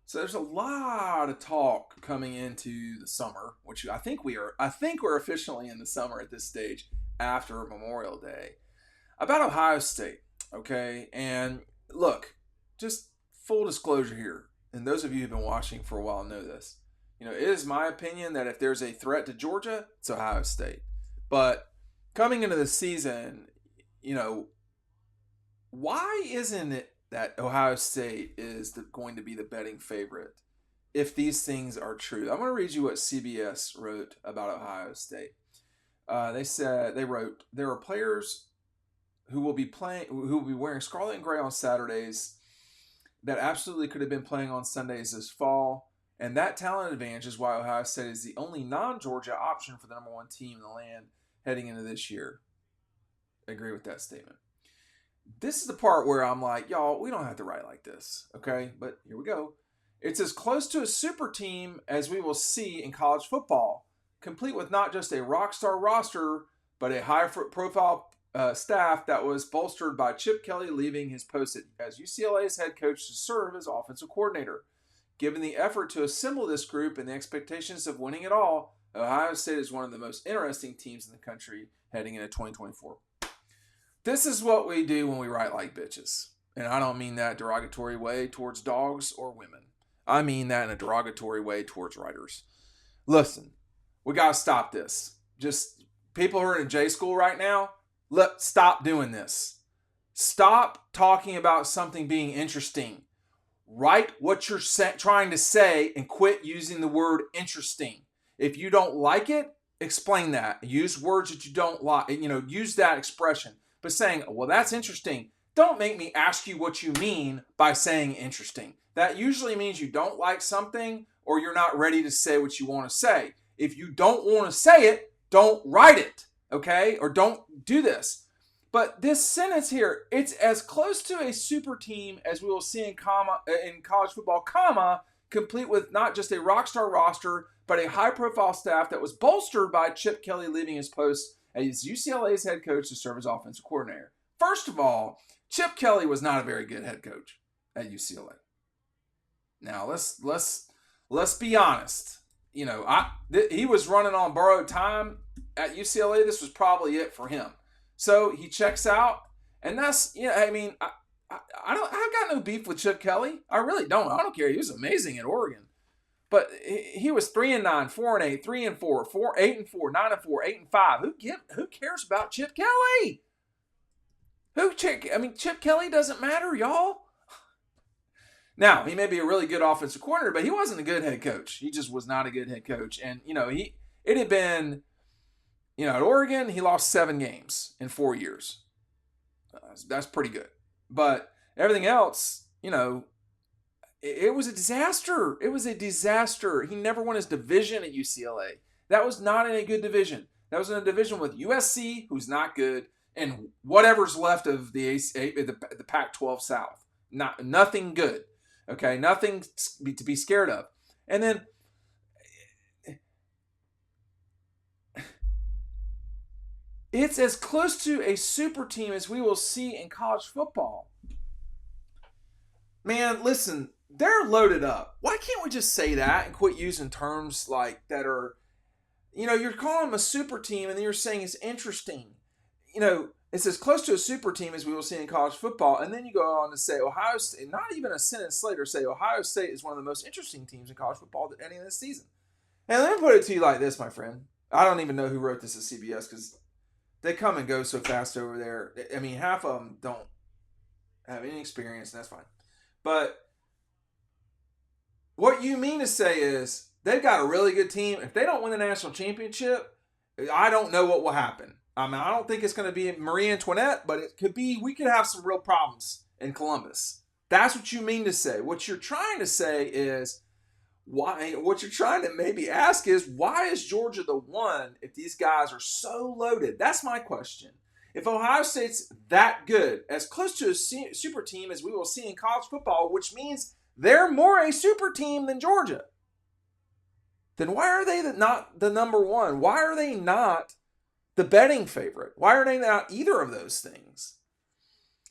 So there's a lot of talk coming into the summer, which I think we are. I think we're officially in the summer at this stage after Memorial Day, about Ohio State. Okay, and look, just full disclosure here, and those of you who've been watching for a while know this. It is my opinion that if there's a threat to Georgia, it's Ohio State. But coming into the season, you know, why isn't it that Ohio State is going to be the betting favorite if these things are true? I'm going to read you what CBS wrote about Ohio State. They wrote there are players who will be wearing scarlet and gray on Saturdays that absolutely could have been playing on Sundays this fall. And that talent advantage is why Ohio State is the only non-Georgia option for the number one team in the land heading into this year. I agree with that statement. This is the part where I'm like, y'all, we don't have to write like this, okay? But here we go. It's as close to a super team as we will see in college football, complete with not just a rock star roster, but a high-profile staff that was bolstered by Chip Kelly leaving his post as UCLA's head coach to serve as offensive coordinator. Given the effort to assemble this group and the expectations of winning it all, Ohio State is one of the most interesting teams in the country heading into 2024. This is what we do when we write like bitches. And I don't mean that derogatory way towards dogs or women. I mean that in a derogatory way towards writers. Listen, we got to stop this. Just people who are in J school right now, stop doing this. Stop talking about something being interesting. Write what you're trying to say and quit using the word interesting. If you don't like it, explain that. Use words that you don't like. Use that expression. But saying, well, that's interesting, don't make me ask you what you mean by saying interesting. That usually means you don't like something or you're not ready to say what you want to say. If you don't want to say it, don't write it, okay? Or don't do this. But this sentence here, it's as close to a super team as we will see in college football, complete with not just a rock star roster, but a high-profile staff that was bolstered by Chip Kelly leaving his post as UCLA's head coach to serve as offensive coordinator. First of all, Chip Kelly was not a very good head coach at UCLA. Now let's be honest. He was running on borrowed time at UCLA. This was probably it for him. So he checks out, and that's I've got no beef with Chip Kelly. I really don't. I don't care. He was amazing at Oregon. But he was 3-9, 4-8, 3-4, 8-4, 9-4, 8-5. Who cares about Chip Kelly? Chip Kelly doesn't matter, y'all. Now, he may be a really good offensive coordinator, but he wasn't a good head coach. He just was not a good head coach. And it had been, at Oregon, he lost 7 games in 4 years. That's pretty good. But everything else, it was a disaster. It was a disaster. He never won his division at UCLA. That was not in a good division. That was in a division with USC, who's not good, and whatever's left of the Pac-12 South. Nothing good. Okay, nothing to be scared of. And then it's as close to a super team as we will see in college football. Man, listen, they're loaded up. Why can't we just say that and quit using terms like that are, you're calling them a super team and then you're saying it's interesting. It's as close to a super team as we will see in college football. And then you go on to say Ohio State, not even a sentence later, say Ohio State is one of the most interesting teams in college football at any of this season. And let me put it to you like this, my friend. I don't even know who wrote this at CBS because they come and go so fast over there. I mean, half of them don't have any experience, and that's fine. But what you mean to say is they've got a really good team. If they don't win the national championship, I don't know what will happen. I don't think it's going to be Marie Antoinette, but it could be. We could have some real problems in Columbus. That's what you mean to say. What you're trying to say is why. What you're trying to maybe ask is why is Georgia the one if these guys are so loaded? That's my question. If Ohio State's that good, as close to a super team as we will see in college football, which means they're more a super team than Georgia, then why are they not the number one? Why are they not the betting favorite? Why are they not either of those things?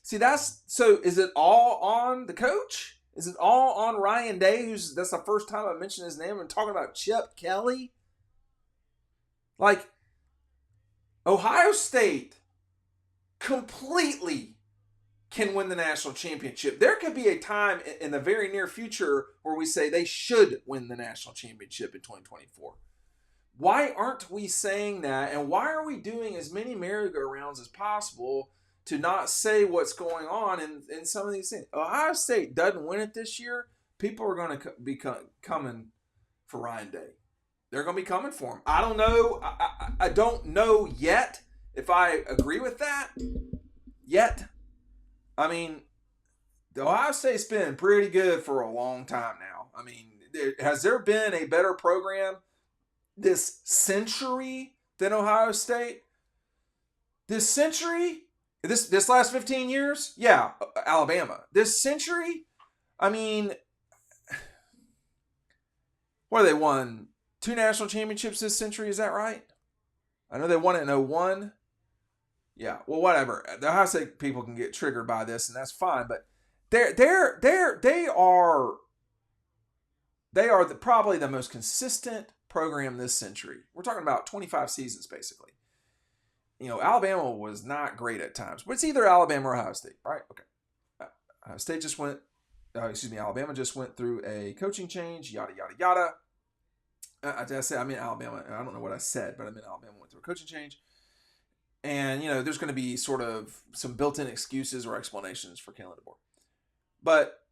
See, so is it all on the coach? Is it all on Ryan Day? That's the first time I mentioned his name. I'm talking about Chip Kelly. Like, Ohio State completely can win the national championship. There could be a time in the very near future where we say they should win the national championship in 2024. Why aren't we saying that? And why are we doing as many merry-go-rounds as possible to not say what's going on in some of these things? Ohio State doesn't win it this year. People are going to be coming for Ryan Day. They're going to be coming for him. I don't know. I don't know yet if I agree with that yet. I mean, the Ohio State's been pretty good for a long time now. I mean, has there been a better program this century than Ohio State? This century? This last 15 years? Yeah, Alabama. This century? I mean, what have they won? 2 national championships this century, is that right? I know they won it in 2001. Yeah, well, whatever. The Ohio State people can get triggered by this, and that's fine. But they are probably the most consistent program this century. We're talking about 25 seasons, basically. Alabama was not great at times, but it's either Alabama or Ohio State, right? Okay. Ohio State just went. Alabama just went through a coaching change. Yada yada yada. I mean Alabama. I don't know what I said, but I mean Alabama went through a coaching change. And, there's going to be sort of some built-in excuses or explanations for Kalen DeBoer. But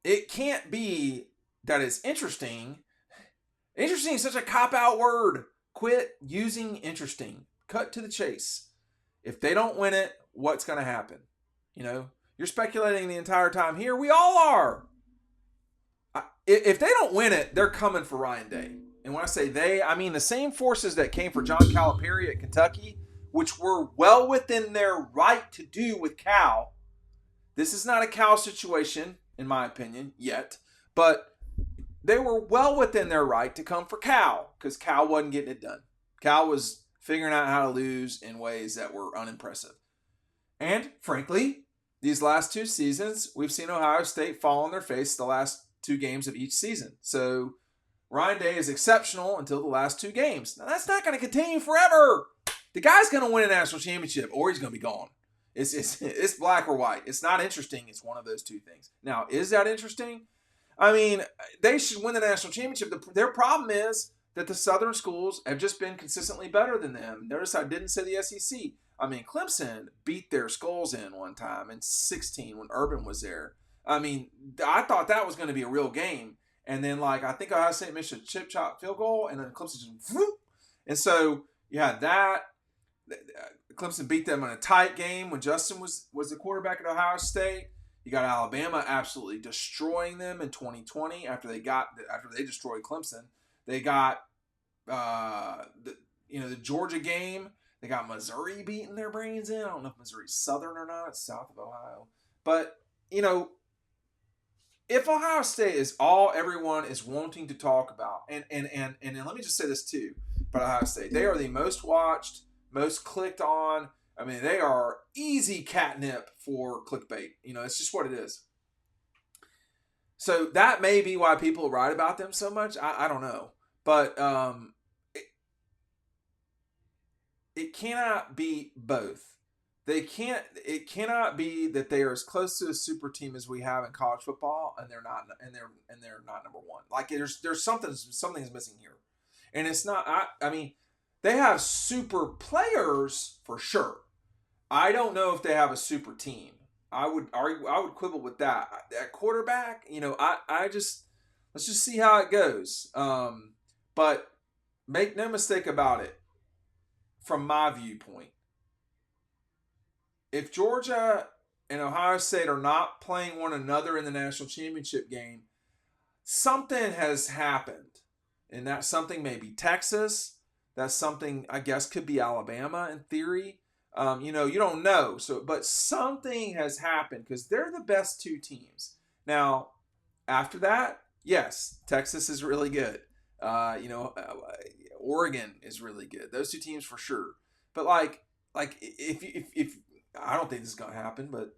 it can't be that it's interesting. Interesting is such a cop-out word. Quit using interesting. Cut to the chase. If they don't win it, what's going to happen? You're speculating the entire time here. We all are. If they don't win it, they're coming for Ryan Day. And when I say they, I mean the same forces that came for John Calipari at Kentucky, which were well within their right to do with Cal. This is not a Cal situation, in my opinion, yet. But they were well within their right to come for Cal, because Cal wasn't getting it done. Cal was figuring out how to lose in ways that were unimpressive. And, frankly, these last 2 seasons, we've seen Ohio State fall on their face the last 2 games of each season. So, Ryan Day is exceptional until the last 2 games. Now, that's not going to continue forever. The guy's going to win a national championship, or he's going to be gone. It's black or white. It's not interesting. It's one of those 2 things. Now, is that interesting? I mean, they should win the national championship. Their problem is that the Southern schools have just been consistently better than them. Notice I didn't say the SEC. I mean, Clemson beat their skulls in one time in 16 when Urban was there. I mean, I thought that was going to be a real game. And then, I think Ohio State missed a chip-chop field goal, and then Clemson just whoop. And so you had that. Clemson beat them in a tight game when Justin was the quarterback at Ohio State. You got Alabama absolutely destroying them in 2020 after they destroyed Clemson. They got the Georgia game. They got Missouri beating their brains in. I don't know if Missouri's Southern or not. It's south of Ohio. But, if Ohio State is all everyone is wanting to talk about, and let me just say this too about Ohio State. They are the most watched, most clicked on. I mean, they are easy catnip for clickbait. It's just what it is. So that may be why people write about them so much. I don't know. But it cannot be both. It cannot be that they are as close to a super team as we have in college football, and they're not number 1. Like there's something's missing here, and it's not. I mean, they have super players for sure. I don't know if they have a super team. I would quibble with that. At quarterback, let's just see how it goes. But make no mistake about it. From my viewpoint, if Georgia and Ohio State are not playing one another in the national championship game, something has happened. And that something may be Texas. That something, I guess, could be Alabama in theory. You don't know. But something has happened because they're the best 2 teams. Now, after that, yes, Texas is really good. Oregon is really good. Those 2 teams for sure. But if I don't think this is gonna happen, but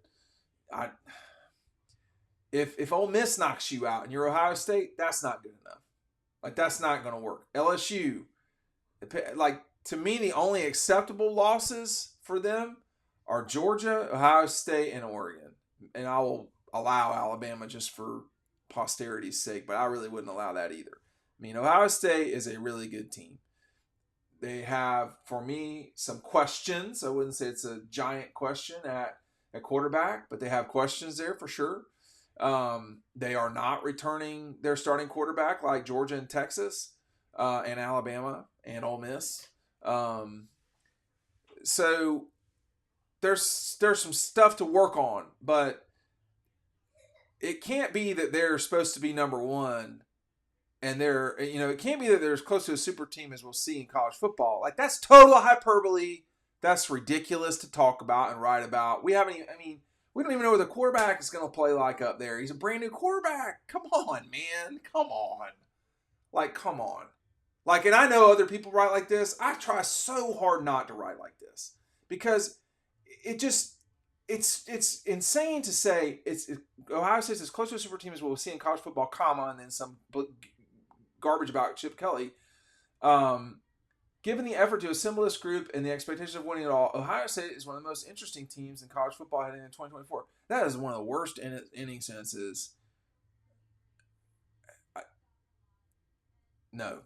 if Ole Miss knocks you out and you're Ohio State, that's not good enough. Like that's not going to work. LSU, like to me, the only acceptable losses for them are Georgia, Ohio State, and Oregon. And I will allow Alabama just for posterity's sake, but I really wouldn't allow that either. I mean, Ohio State is a really good team. They have, for me, some questions. I wouldn't say it's a giant question at quarterback, but they have questions there for sure. They are not returning their starting quarterback like Georgia and Texas and Alabama and Ole Miss. So there's some stuff to work on, but it can't be that they're supposed to be number one and it can't be that they're as close to a super team as we'll see in college football. Like that's total hyperbole. That's ridiculous to talk about and write about. We don't even know what the quarterback is going to play like up there. He's a brand new quarterback. Come on, man. Come on. Like, come on. Like, and I know other people write like this. I try so hard not to write like this because it's insane to say Ohio State's as close to a super team as we'll see in college football, comma, and then some garbage about Chip Kelly. Given the effort to assemble this group and the expectations of winning it all, Ohio State is one of the most interesting teams in college football heading into 2024. That is one of the worst inning sentences. No.